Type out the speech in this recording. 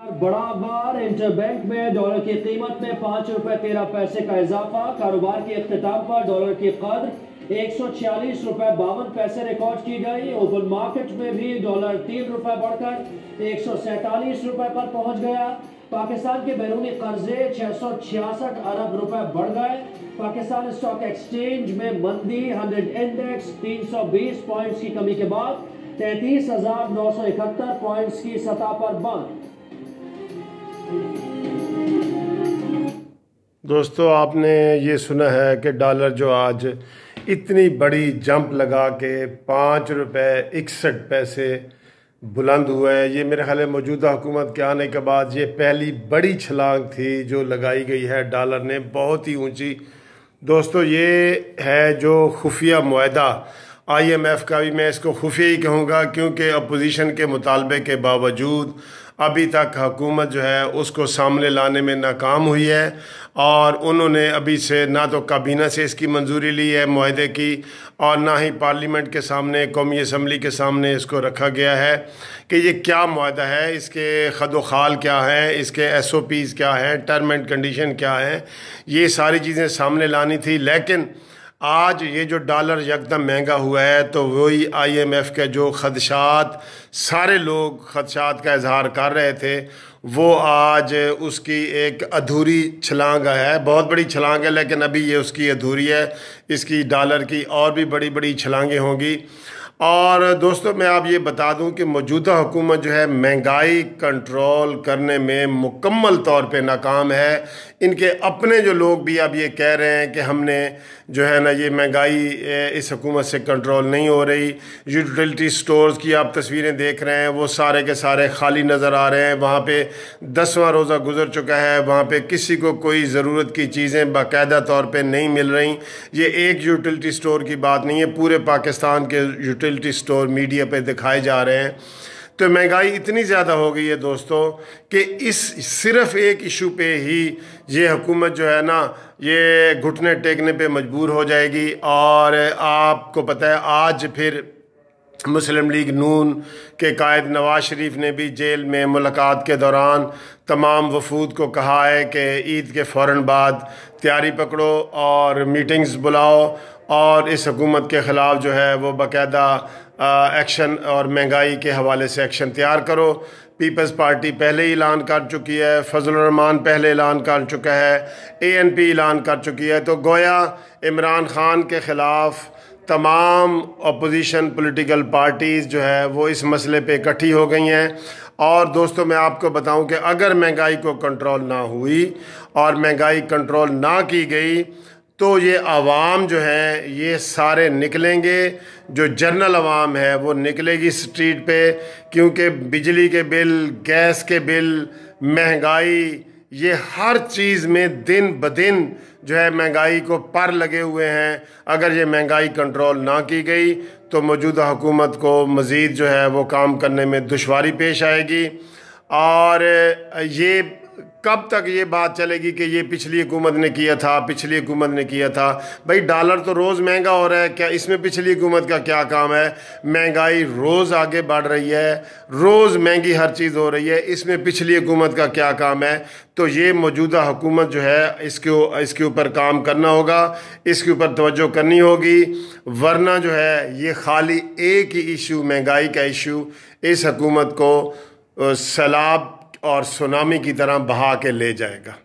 बड़ा बार इंटरबैंक में डॉलर की कीमत में 5 रुपए 13 पैसे का इजाफा। कारोबार के इख्तिताम पर डॉलर की कद्र 146 रुपए 52 पैसे रिकॉर्ड की गई। ओपन मार्केट में भी डॉलर 3 रुपए बढ़कर 147 रुपए पर पहुंच गया। पाकिस्तान के बैरूनी कर्जे 666 अरब रुपए बढ़ गए। पाकिस्तान स्टॉक एक्सचेंज में मंदी 100 इंडेक्स 320 पॉइंट्स की कमी के बाद 33,971 पॉइंट्स की सतह पर बंद। दोस्तों, आपने ये सुना है कि डॉलर जो आज इतनी बड़ी जंप लगा के 5 रुपए 61 पैसे बुलंद हुआ है, ये मेरे ख्याल है मौजूदा हुकूमत के आने के बाद ये पहली बड़ी छलांग थी जो लगाई गई है डॉलर ने, बहुत ही ऊंची। दोस्तों, ये है जो खुफिया मुआहदा IMF का, भी मैं इसको खुफिया ही कहूँगा क्योंकि अपोजिशन के मुतालबे के बावजूद अभी तक हुकूमत जो है उसको सामने लाने में नाकाम हुई है और उन्होंने अभी से ना तो काबीना से इसकी मंजूरी ली है मुआहदे की और ना ही पार्लियामेंट के सामने, कौमी असम्बली के सामने इसको रखा गया है कि ये क्या मुआहदा है, इसके खदोखाल क्या है, इसके SOPs क्या हैं, टर्म एंड कंडीशन क्या है, ये सारी चीज़ें सामने लानी थी। लेकिन आज ये जो डॉलर यकदम महंगा हुआ है तो वही IMF के जो खदशात, सारे लोग खदशात का इजहार कर रहे थे, वो आज उसकी एक अधूरी छलांग है। बहुत बड़ी छलांग है लेकिन अभी ये उसकी अधूरी है। इसकी डॉलर की और भी बड़ी बड़ी छलांगें होंगी। और दोस्तों, मैं आप ये बता दूं कि मौजूदा हुकूमत जो है महंगाई कंट्रोल करने में मुकम्मल तौर पे नाकाम है। इनके अपने जो लोग भी अब ये कह रहे हैं कि हमने जो है ना, ये महंगाई इस हुकूमत से कंट्रोल नहीं हो रही। यूटिलिटी स्टोर्स की आप तस्वीरें देख रहे हैं, वो सारे के सारे खाली नज़र आ रहे हैं। वहाँ पे 10वां रोज़ा गुजर चुका है, वहाँ पे किसी को कोई ज़रूरत की चीज़ें बाकायदा तौर पे नहीं मिल रही। ये एक यूटिलिटी स्टोर की बात नहीं है, पूरे पाकिस्तान के यूटिलिटी स्टोर मीडिया पे दिखाए जा रहे हैं। तो महंगाई इतनी ज़्यादा हो गई है दोस्तों कि इस सिर्फ़ एक इशू पे ही ये हुकूमत जो है ना, ये घुटने टेकने पे मजबूर हो जाएगी। और आपको पता है आज फिर मुस्लिम लीग नून के कायद नवाज शरीफ ने भी जेल में मुलाकात के दौरान तमाम वफूद को कहा है कि ईद के फ़ौरन बाद तैयारी पकड़ो और मीटिंग्स बुलाओ और इस हुकूमत के ख़िलाफ़ जो है वो बाकायदा एक्शन और महंगाई के हवाले से एक्शन तैयार करो। पीपल्स पार्टी पहले ही ऐलान कर चुकी है, फजल रहमान पहले ऐलान कर चुका है, ANP ऐलान कर चुकी है। तो गोया इमरान खान के ख़िलाफ़ तमाम अपोजिशन पॉलिटिकल पार्टीज़ जो है वो इस मसले पे इकट्ठी हो गई हैं। और दोस्तों, मैं आपको बताऊं कि अगर महंगाई को कंट्रोल ना हुई और महंगाई कंट्रोल ना की गई तो ये आवाम जो है ये सारे निकलेंगे, जो जनरल आवाम है वो निकलेगी स्ट्रीट पे, क्योंकि बिजली के बिल, गैस के बिल, महंगाई, ये हर चीज़ में दिन ब दिन जो है महंगाई को पर लगे हुए हैं। अगर ये महंगाई कंट्रोल ना की गई तो मौजूदा हुकूमत को मज़ीद जो है वो काम करने में दुश्वारी पेश आएगी। और ये कब तक ये बात चलेगी कि ये पिछली हुकूमत ने किया था, पिछली हुकूमत ने किया था? भाई, डॉलर तो रोज़ महंगा हो रहा है, क्या इसमें पिछली हुकूमत का क्या काम है? महंगाई रोज़ आगे बढ़ रही है, रोज़ महंगी हर चीज़ हो रही है, इसमें पिछली हुकूमत का क्या काम है? तो ये मौजूदा हुकूमत जो है इसके ऊपर काम करना होगा, इसके ऊपर तवज्जो करनी होगी, वरना जो है ये खाली एक ही इशू, महंगाई का इशू, इस हुकूमत को सैलाब और सुनामी की तरह बहा के ले जाएगा।